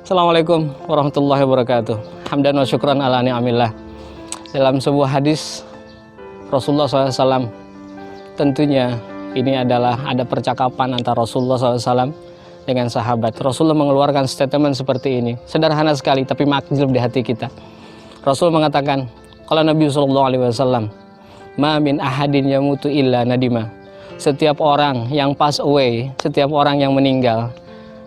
Assalamualaikum warahmatullahi wabarakatuh. Hamdan wa syukran ala ni'amillah. Dalam sebuah hadis Rasulullah SAW, tentunya ini adalah ada percakapan antara Rasulullah SAW dengan sahabat. Rasulullah mengeluarkan statement seperti ini, sederhana sekali tapi makjub di hati kita. Rasul mengatakan, kalau Nabi SAW, ma min ahadin yamutu illa nadima. Setiap orang yang pass away, setiap orang yang meninggal,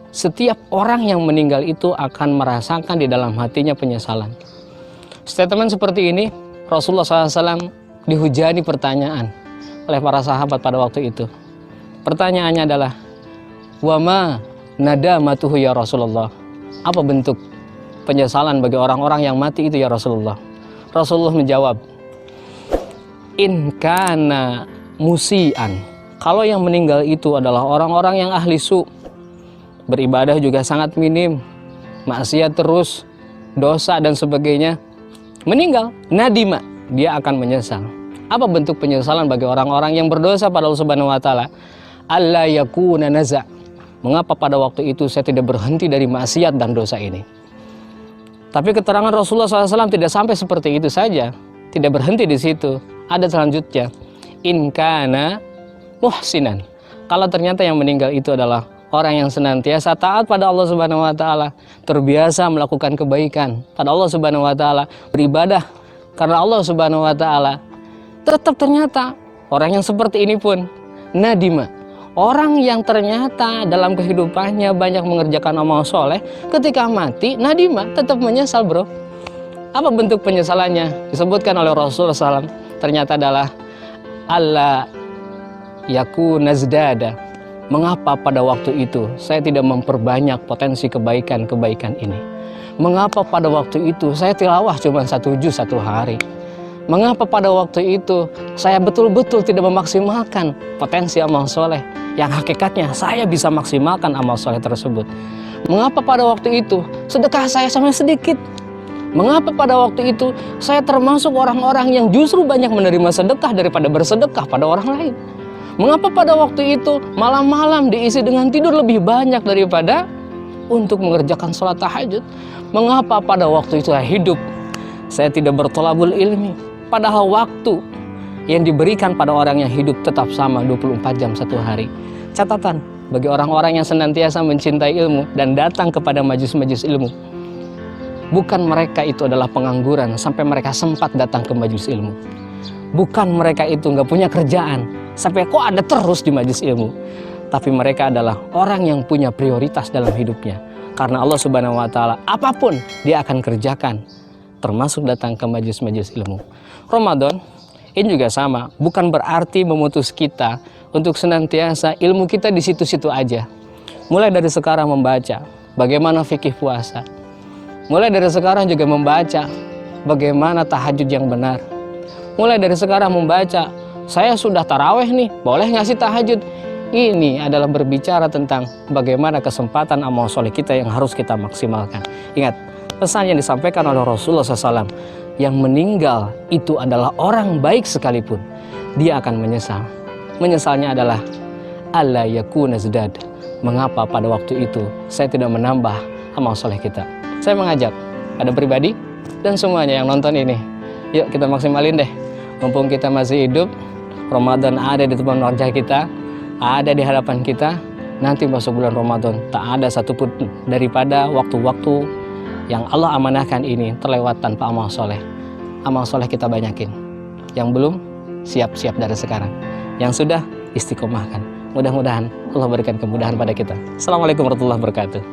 setiap orang yang meninggal itu akan merasakan di dalam hatinya penyesalan. Statement seperti ini Rasulullah SAW dihujani pertanyaan oleh para sahabat pada waktu itu. Pertanyaannya adalah, wama nadamatuhu ya Rasulullah. Apa bentuk penyesalan bagi orang-orang yang mati itu ya Rasulullah? Rasulullah menjawab, in kana musian. Kalau yang meninggal itu adalah orang-orang yang ahli su, beribadah juga sangat minim, maksiat terus, dosa dan sebagainya, meninggal, nadima, dia akan menyesal. Apa bentuk penyesalan bagi orang-orang yang berdosa pada Allah Subhanahu wa taala? Alla yakuna naza. Mengapa pada waktu itu saya tidak berhenti dari maksiat dan dosa ini? Tapi keterangan Rasulullah SAW tidak sampai seperti itu saja, tidak berhenti di situ. Ada selanjutnya, in kana muhsinan. Kalau ternyata yang meninggal itu adalah orang yang senantiasa taat pada Allah Subhanahu wa taala, terbiasa melakukan kebaikan pada Allah Subhanahu wa taala, beribadah karena Allah Subhanahu wa taala, tetap ternyata orang yang seperti ini pun nadima. Orang yang ternyata dalam kehidupannya banyak mengerjakan amal soleh, ketika mati nadima, tetap menyesal, bro. Apa bentuk penyesalannya? Disebutkan oleh Rasulullah SAW, ternyata adalah alla yakuna zdada. Mengapa pada waktu itu saya tidak memperbanyak potensi kebaikan-kebaikan ini? Mengapa pada waktu itu saya tilawah cuma 1 juz 1 hari? Mengapa pada waktu itu saya betul-betul tidak memaksimalkan potensi amal soleh yang hakikatnya saya bisa maksimalkan amal soleh tersebut? Mengapa pada waktu itu sedekah saya sampai sedikit? Mengapa pada waktu itu saya termasuk orang-orang yang justru banyak menerima sedekah daripada bersedekah pada orang lain? Mengapa pada waktu itu malam-malam diisi dengan tidur lebih banyak daripada untuk mengerjakan sholat tahajud? Mengapa pada waktu itu saya hidup, saya tidak bertolabul ilmi? Padahal waktu yang diberikan pada orang yang hidup tetap sama 24 jam 1 hari. Catatan bagi orang-orang yang senantiasa mencintai ilmu dan datang kepada majelis-majelis ilmu. Bukan mereka itu adalah pengangguran sampai mereka sempat datang ke majelis ilmu. Bukan mereka itu nggak punya kerjaan sampai kok ada terus di majelis ilmu. Tapi mereka adalah orang yang punya prioritas dalam hidupnya. Karena Allah Subhanahu wa taala apapun dia akan kerjakan, termasuk datang ke majelis-majelis ilmu. Ramadan ini juga sama, bukan berarti memutus kita untuk senantiasa ilmu kita di situ-situ aja. Mulai dari sekarang membaca bagaimana fikih puasa. Mulai dari sekarang juga membaca bagaimana tahajud yang benar. Mulai dari sekarang membaca, saya sudah taraweh nih, boleh nggak sih tahajud? Ini adalah berbicara tentang bagaimana kesempatan amal soleh kita yang harus kita maksimalkan. Ingat, pesan yang disampaikan oleh Rasulullah SAW, yang meninggal itu adalah orang baik sekalipun, dia akan menyesal. Menyesalnya adalah alla yakuna zdad. Mengapa pada waktu itu saya tidak menambah amal soleh kita? Saya mengajak pada pribadi dan semuanya yang nonton ini, yuk kita maksimalin deh. Mumpung kita masih hidup, Ramadan ada di depan wajah kita, ada di hadapan kita. Nanti masuk bulan Ramadan, tak ada satupun daripada waktu-waktu yang Allah amanahkan ini terlewat tanpa amal soleh. Amal soleh kita banyakin. Yang belum, siap-siap dari sekarang. Yang sudah, istiqomahkan. Mudah-mudahan Allah berikan kemudahan pada kita. Assalamualaikum warahmatullahi wabarakatuh.